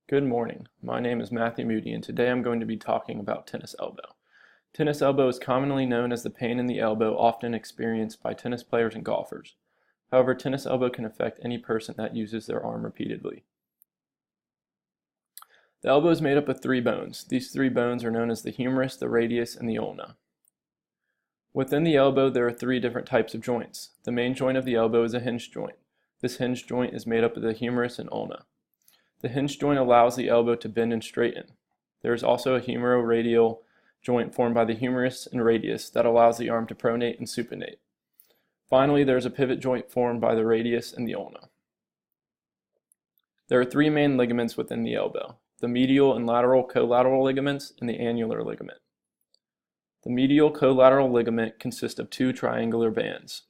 Good morning. My name is Matthew Moody, and today I'm going to be talking about tennis elbow. Tennis elbow is commonly known as the pain in the elbow often experienced by tennis players and golfers. However, tennis elbow can affect any person that uses their arm repeatedly. The elbow is made up of three bones. These three bones are known as the humerus, the radius, and the ulna. Within the elbow, there are three different types of joints. The main joint of the elbow is a hinge joint. This hinge joint is made up of the humerus and ulna. The hinge joint allows the elbow to bend and straighten. There is also a humeroradial joint formed by the humerus and radius that allows the arm to pronate and supinate. Finally, there is a pivot joint formed by the radius and the ulna. There are three main ligaments within the elbow: the medial and lateral collateral ligaments and the annular ligament. The medial collateral ligament consists of two triangular bands.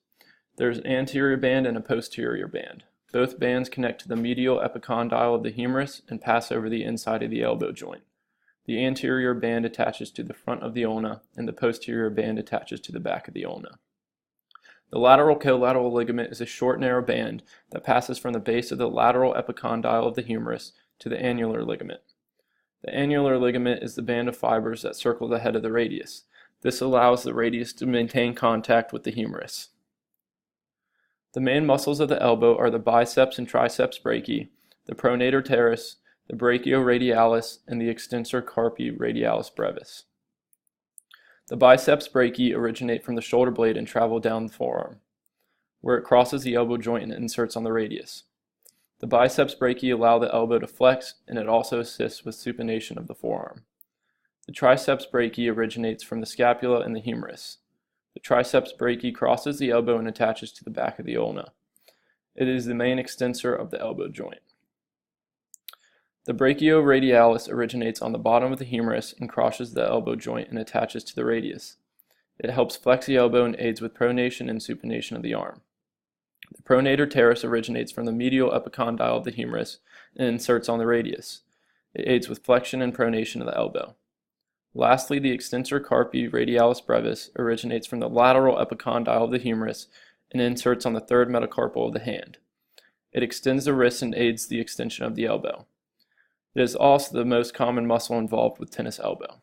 There is an anterior band and a posterior band. Both bands connect to the medial epicondyle of the humerus and pass over the inside of the elbow joint. The anterior band attaches to the front of the ulna, and the posterior band attaches to the back of the ulna. The lateral collateral ligament is a short, narrow band that passes from the base of the lateral epicondyle of the humerus to the annular ligament. The annular ligament is the band of fibers that circle the head of the radius. This allows the radius to maintain contact with the humerus. The main muscles of the elbow are the biceps and triceps brachii, the pronator teres, the brachioradialis, and the extensor carpi radialis brevis. The biceps brachii originate from the shoulder blade and travel down the forearm, where it crosses the elbow joint and inserts on the radius. The biceps brachii allow the elbow to flex, and it also assists with supination of the forearm. The triceps brachii originates from the scapula and the humerus. The triceps brachii crosses the elbow and attaches to the back of the ulna. It is the main extensor of the elbow joint. The brachioradialis originates on the bottom of the humerus and crosses the elbow joint and attaches to the radius. It helps flex the elbow and aids with pronation and supination of the arm. The pronator teres originates from the medial epicondyle of the humerus and inserts on the radius. It aids with flexion and pronation of the elbow. Lastly, the extensor carpi radialis brevis originates from the lateral epicondyle of the humerus and inserts on the third metacarpal of the hand. It extends the wrist and aids the extension of the elbow. It is also the most common muscle involved with tennis elbow.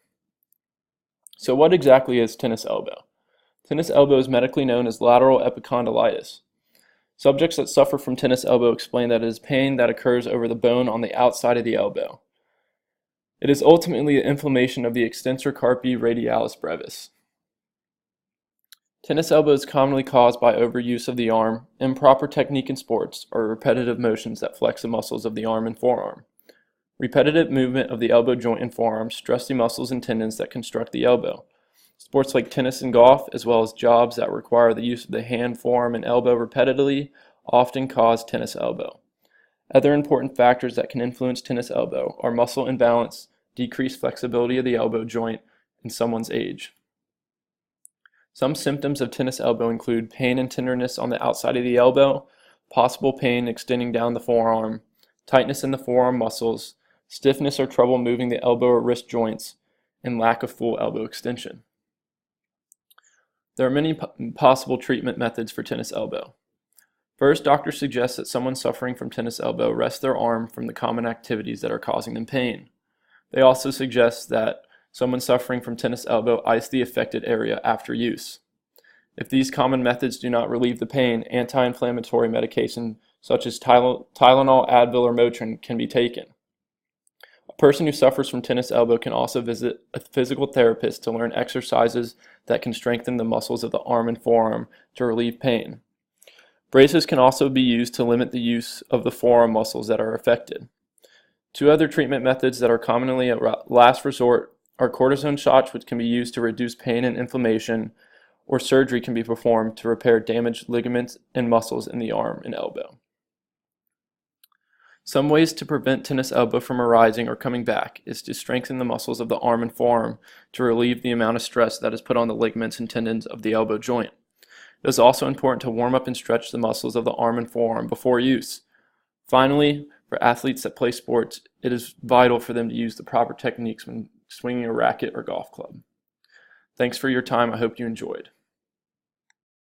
So what exactly is tennis elbow? Tennis elbow is medically known as lateral epicondylitis. Subjects that suffer from tennis elbow explain that it is pain that occurs over the bone on the outside of the elbow. It is ultimately the inflammation of the extensor carpi radialis brevis. Tennis elbow is commonly caused by overuse of the arm, improper technique in sports, or repetitive motions that flex the muscles of the arm and forearm. Repetitive movement of the elbow joint and forearm stress the muscles and tendons that construct the elbow. Sports like tennis and golf, as well as jobs that require the use of the hand, forearm, and elbow repetitively, often cause tennis elbow. Other important factors that can influence tennis elbow are muscle imbalance, decreased flexibility of the elbow joint, and someone's age. Some symptoms of tennis elbow include pain and tenderness on the outside of the elbow, possible pain extending down the forearm, tightness in the forearm muscles, stiffness or trouble moving the elbow or wrist joints, and lack of full elbow extension. There are many possible treatment methods for tennis elbow. First, doctors suggest that someone suffering from tennis elbow rest their arm from the common activities that are causing them pain. They also suggest that someone suffering from tennis elbow ice the affected area after use. If these common methods do not relieve the pain, anti-inflammatory medication such as Tylenol, Advil, or Motrin can be taken. A person who suffers from tennis elbow can also visit a physical therapist to learn exercises that can strengthen the muscles of the arm and forearm to relieve pain. Braces can also be used to limit the use of the forearm muscles that are affected. Two other treatment methods that are commonly a last resort are cortisone shots, which can be used to reduce pain and inflammation, or surgery can be performed to repair damaged ligaments and muscles in the arm and elbow. Some ways to prevent tennis elbow from arising or coming back is to strengthen the muscles of the arm and forearm to relieve the amount of stress that is put on the ligaments and tendons of the elbow joint. It is also important to warm up and stretch the muscles of the arm and forearm before use. Finally, for athletes that play sports, it is vital for them to use the proper techniques when swinging a racket or golf club. Thanks for your time. I hope you enjoyed.